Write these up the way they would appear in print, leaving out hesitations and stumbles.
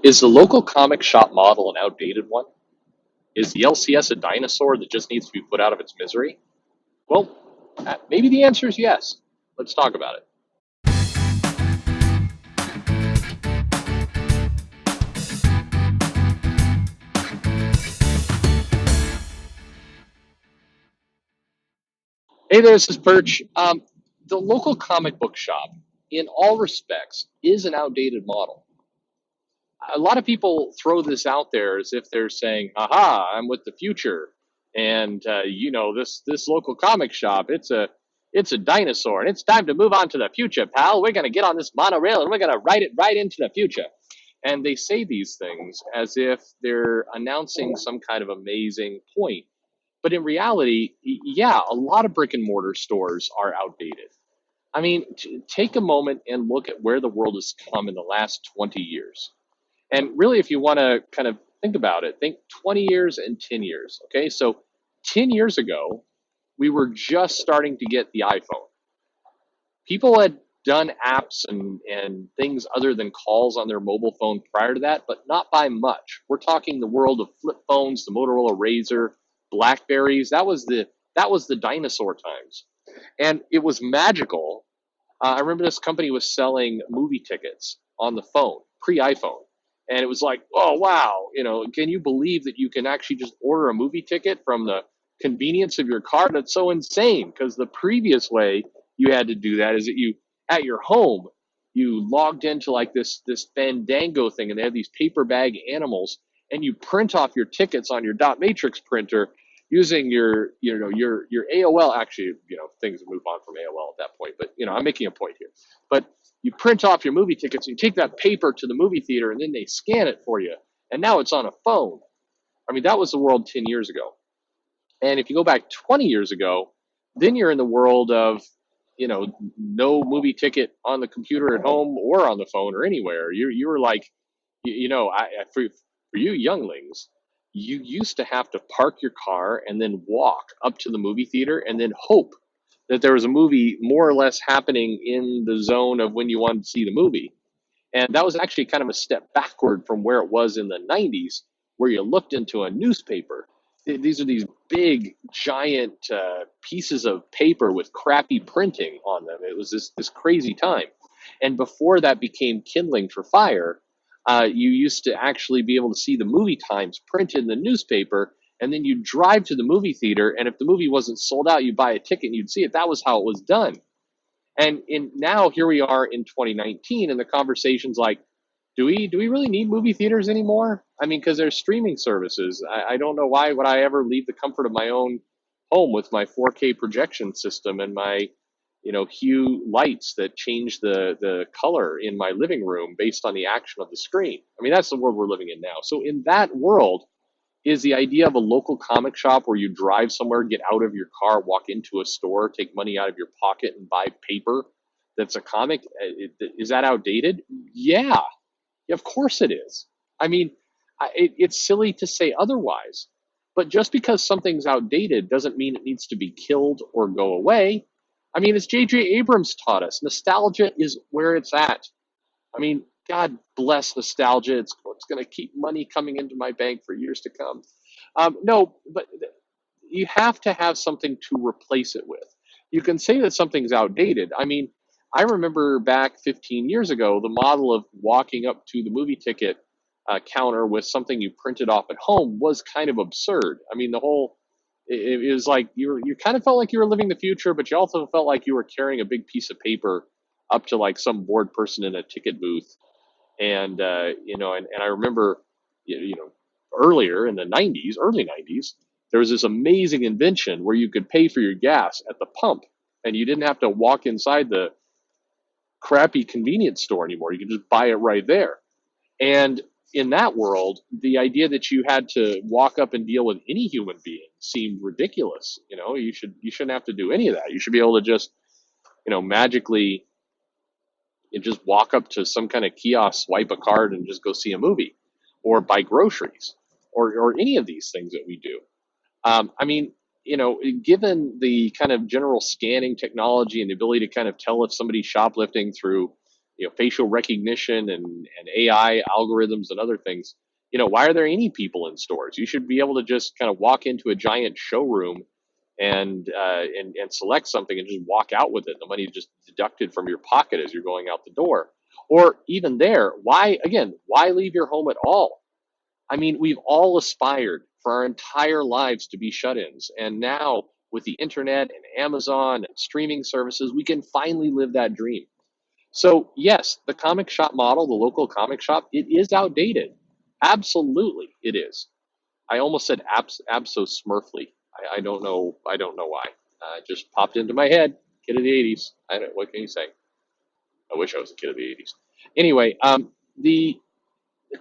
Is the local comic shop model an outdated one? Is the LCS a dinosaur that just needs to be put out of its misery? Well, maybe the answer is yes. Let's talk about it. Hey there, this is Perch. The local comic book shop, in all respects, is an outdated model. A lot of people throw this out there as if they're saying, "Aha, I'm with the future," and this local comic shop, it's a dinosaur, and it's time to move on to the future, pal. We're gonna get on this monorail and we're gonna ride it right into the future. And they say these things as if they're announcing some kind of amazing point. But in reality, yeah, a lot of brick and mortar stores are outdated. I mean, take a moment and look at where the world has come in the last 20 years. And really, if you want to kind of think about it, think 20 years and 10 years. Okay, so 10 years ago, we were just starting to get the iPhone. People had done apps and things other than calls on their mobile phone prior to that, but not by much. We're talking the world of flip phones, the Motorola Razor, Blackberries. That was the dinosaur times, and it was magical. I remember this company was selling movie tickets on the phone, pre-iPhone, and it was like, oh wow, can you believe that you can actually just order a movie ticket from the convenience of your car? That's so insane, because the previous way you had to do that is that you at your home you logged into like this Fandango thing, and they had these paper bag animals, and you print off your tickets on your dot matrix printer using your AOL. Actually, things move on from AOL at that point, but I'm making a point here. But you print off your movie tickets, and you take that paper to the movie theater, and then they scan it for you, and now it's on a phone. I mean, that was the world 10 years ago. And if you go back 20 years ago, then you're in the world of, no movie ticket on the computer at home or on the phone or anywhere. You were like, for you younglings, you used to have to park your car and then walk up to the movie theater and then hope that there was a movie more or less happening in the zone of when you wanted to see the movie. And that was actually kind of a step backward from where it was in the 90s, where you looked into a newspaper. These are these big, giant pieces of paper with crappy printing on them. It was this crazy time. And before that became kindling for fire, you used to actually be able to see the movie times printed in the newspaper, and then you'd drive to the movie theater, and if the movie wasn't sold out, you'd buy a ticket and you'd see it. That was how it was done. And now here we are in 2019, and the conversation's like, do we really need movie theaters anymore? I mean, because there's streaming services. I don't know why would I ever leave the comfort of my own home with my 4K projection system and my hue lights that change the color in my living room based on the action of the screen. I mean, that's the world we're living in now. So in that world, is the idea of a local comic shop where you drive somewhere, get out of your car, walk into a store, take money out of your pocket, and buy paper that's a comic, is that outdated? Yeah, of course it is. I mean, it's silly to say otherwise. But just because something's outdated doesn't mean it needs to be killed or go away. I mean, as J.J. Abrams taught us, nostalgia is where it's at. I mean, God bless nostalgia. It's going to keep money coming into my bank for years to come. No, but you have to have something to replace it with. You can say that something's outdated. I mean, I remember back 15 years ago, the model of walking up to the movie ticket counter with something you printed off at home was kind of absurd. I mean, it was like you kind of felt like you were living the future, but you also felt like you were carrying a big piece of paper up to like some bored person in a ticket booth. And and I remember, earlier in the 90s, early 90s, there was this amazing invention where you could pay for your gas at the pump, and you didn't have to walk inside the crappy convenience store anymore. You could just buy it right there. And in that world, the idea that you had to walk up and deal with any human being seemed ridiculous. You shouldn't have to do any of that. You should be able to just, magically just walk up to some kind of kiosk, swipe a card, and just go see a movie, or buy groceries, or any of these things that we do. I mean, given the kind of general scanning technology and the ability to kind of tell if somebody's shoplifting through facial recognition and AI algorithms and other things. Why are there any people in stores? You should be able to just kind of walk into a giant showroom and select something and just walk out with it. The money is just deducted from your pocket as you're going out the door. Or even there, why leave your home at all? I mean, we've all aspired for our entire lives to be shut-ins, and now with the internet and Amazon and streaming services, we can finally live that dream. So yes, the comic shop model, the local comic shop, it is outdated. Absolutely, it is. I almost said abso smurfly. I don't know. I don't know why. It just popped into my head. Kid of the '80s. I don't. What can you say? I wish I was a kid of the '80s. Anyway, the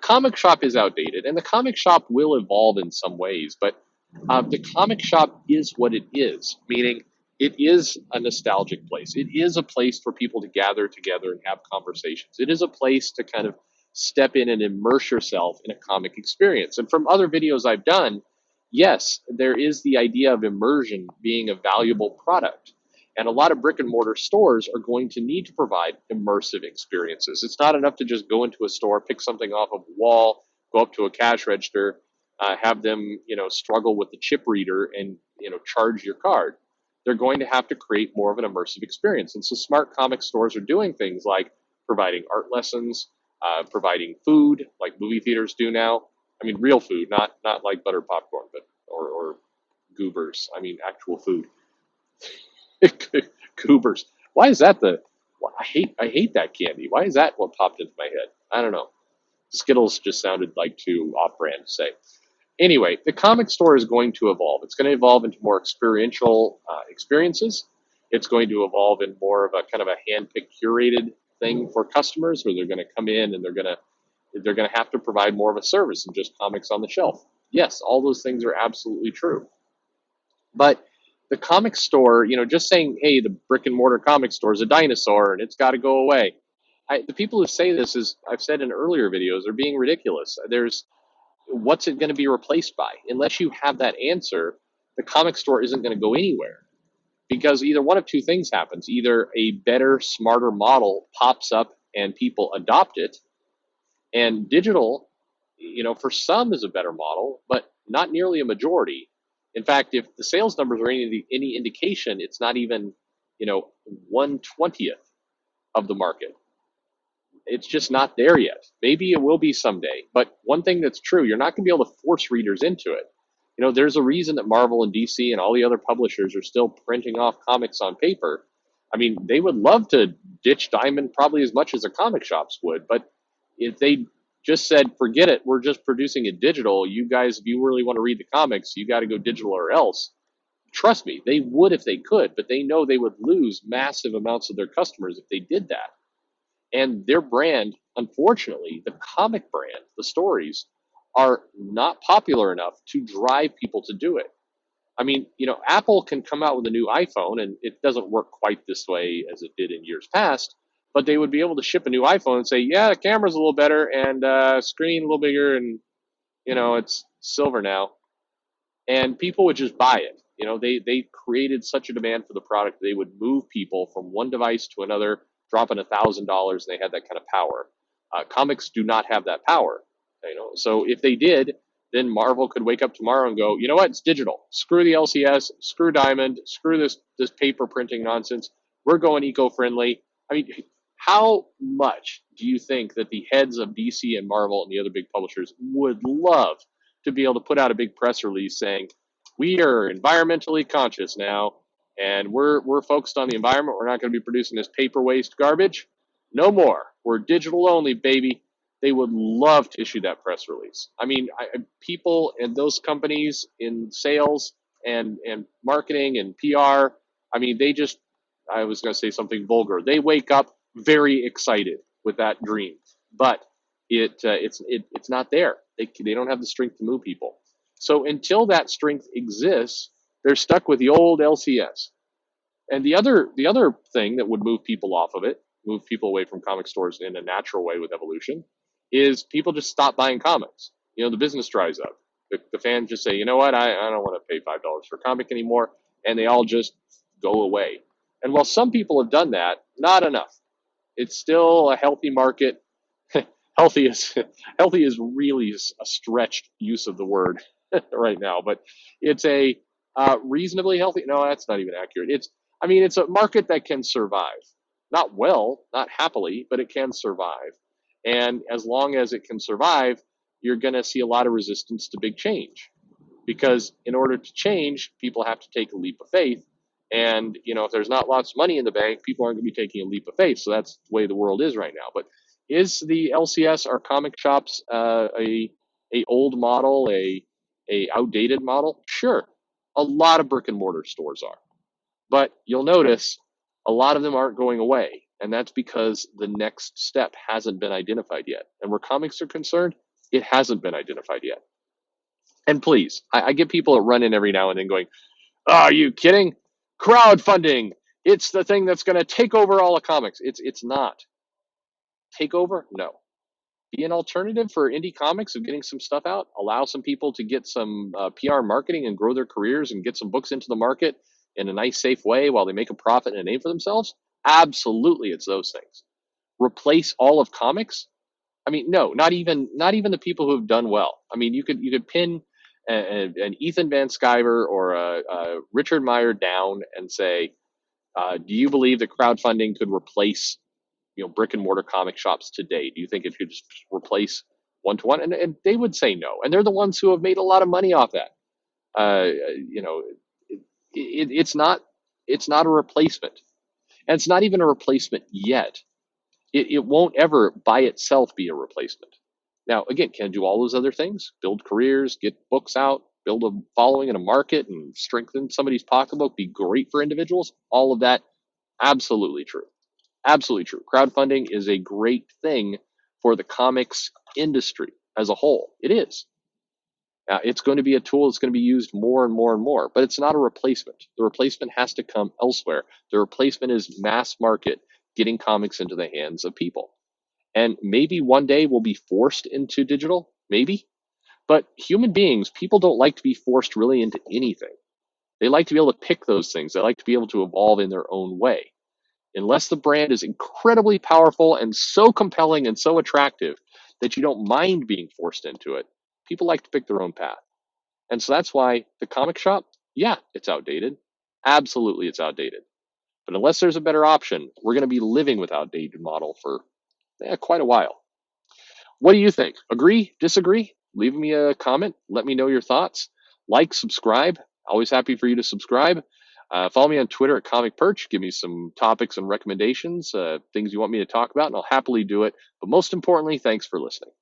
comic shop is outdated, and the comic shop will evolve in some ways, but the comic shop is what it is, meaning it is a nostalgic place. It is a place for people to gather together and have conversations. It is a place to kind of step in and immerse yourself in a comic experience. And from other videos I've done, yes, there is the idea of immersion being a valuable product. And a lot of brick and mortar stores are going to need to provide immersive experiences. It's not enough to just go into a store, pick something off of a wall, go up to a cash register, have them, struggle with the chip reader and, charge your card. They're going to have to create more of an immersive experience. And so smart comic stores are doing things like providing art lessons, providing food like movie theaters do now. I mean, real food, not like buttered popcorn, but or goobers. I mean, actual food. Goobers. Why is that I hate that candy. Why is that what popped into my head? I don't know. Skittles just sounded like too off-brand to say. Anyway, the comic store is going to evolve. It's going to evolve into more experiential experiences. It's going to evolve in more of a kind of a hand-picked, curated thing for customers, where they're going to come in and they're going to have to provide more of a service than just comics on the shelf. Yes, all those things are absolutely true. But the comic store, just saying, hey, the brick and mortar comic store is a dinosaur and it's got to go away. The people who say this, as I've said in earlier videos, are being ridiculous. What's it going to be replaced by? Unless you have that answer, the comic store isn't going to go anywhere, because either one of two things happens. Either a better, smarter model pops up and people adopt it, and digital, for some is a better model, but not nearly a majority. In fact, if the sales numbers are any indication, it's not even, 1/20th of the market. It's just not there yet. Maybe it will be someday. But one thing that's true, you're not going to be able to force readers into it. There's a reason that Marvel and DC and all the other publishers are still printing off comics on paper. I mean, they would love to ditch Diamond probably as much as the comic shops would, but if they just said, forget it, we're just producing it digital, you guys, if you really want to read the comics, you got to go digital or else. Trust me, they would if they could, but they know they would lose massive amounts of their customers if they did that. And their brand, unfortunately, the comic brand, the stories, are not popular enough to drive people to do it. I mean, Apple can come out with a new iPhone, and it doesn't work quite this way as it did in years past, but they would be able to ship a new iPhone and say, yeah, the camera's a little better and screen a little bigger, and, it's silver now. And people would just buy it. They created such a demand for the product, they would move people from one device to another, dropping $1,000, and they had that kind of power. Comics do not have that power. So if they did, then Marvel could wake up tomorrow and go, you know what, it's digital. Screw the LCS, screw Diamond, screw this paper printing nonsense. We're going eco-friendly. I mean, how much do you think that the heads of DC and Marvel and the other big publishers would love to be able to put out a big press release saying, we are environmentally conscious now, and we're focused on the environment. We're not going to be producing this paper waste garbage. No more. We're digital only, baby. They would love to issue that press release. I mean, people in those companies in sales and marketing and PR, I mean, I was going to say something vulgar. They wake up very excited with that dream, but it's not there. They don't have the strength to move people. So until that strength exists, they're stuck with the old LCS. And the other thing that would move people off of it, move people away from comic stores in a natural way with evolution, is people just stop buying comics. The business dries up. The fans just say, you know what, I don't want to pay $5 for a comic anymore, and they all just go away. And while some people have done that, not enough. It's still a healthy market. healthy is healthy is really a stretched use of the word right now, but it's a reasonably healthy. No, that's not even accurate. I mean, it's a market that can survive. Not well, not happily, but it can survive. And as long as it can survive, you're going to see a lot of resistance to big change, because in order to change, people have to take a leap of faith. And if there's not lots of money in the bank, people aren't going to be taking a leap of faith. So that's the way the world is right now. But is the LCS, our comic shops, a old model, a outdated model? Sure, a lot of brick and mortar stores are, but you'll notice a lot of them aren't going away, and that's because the next step hasn't been identified yet. And where comics are concerned, it hasn't been identified yet. And please, I get people that run in every now and then going, oh, "Are you kidding? Crowdfunding, it's the thing that's going to take over all of comics." It's not. Take over? No. Be an alternative for indie comics of getting some stuff out. Allow some people to get some PR marketing and grow their careers and get some books into the market in a nice, safe way while they make a profit and a name for themselves. Absolutely, it's those things. Replace all of comics? I mean, no, not even the people who have done well. I mean, you could pin an Ethan Van Sciver or a Richard Meyer down and say, do you believe that crowdfunding could replace brick and mortar comic shops today? Do you think it could just replace one to one? And they would say no. And they're the ones who have made a lot of money off that. Uh, you know, it's not a replacement, and it's not even a replacement yet. It won't ever by itself be a replacement. Now, again, can it do all those other things? Build careers, get books out, build a following in a market, and strengthen somebody's pocketbook, be great for individuals. All of that, absolutely true. Absolutely true. Crowdfunding is a great thing for the comics industry as a whole. It is. It's going to be a tool that's going to be used more and more and more, but it's not a replacement. The replacement has to come elsewhere. The replacement is mass market, getting comics into the hands of people. And maybe one day we'll be forced into digital, maybe. But human beings, people don't like to be forced really into anything. They like to be able to pick those things. They like to be able to evolve in their own way. Unless the brand is incredibly powerful and so compelling and so attractive that you don't mind being forced into it, people like to pick their own path. And so that's why the comic shop, yeah, it's outdated. Absolutely, it's outdated. But unless there's a better option, we're going to be living with outdated model for quite a while. What do you think? Agree? Disagree? Leave me a comment. Let me know your thoughts. Like, subscribe. Always happy for you to subscribe. Follow me on Twitter at Comic Perch. Give me some topics and recommendations, things you want me to talk about, and I'll happily do it. But most importantly, thanks for listening.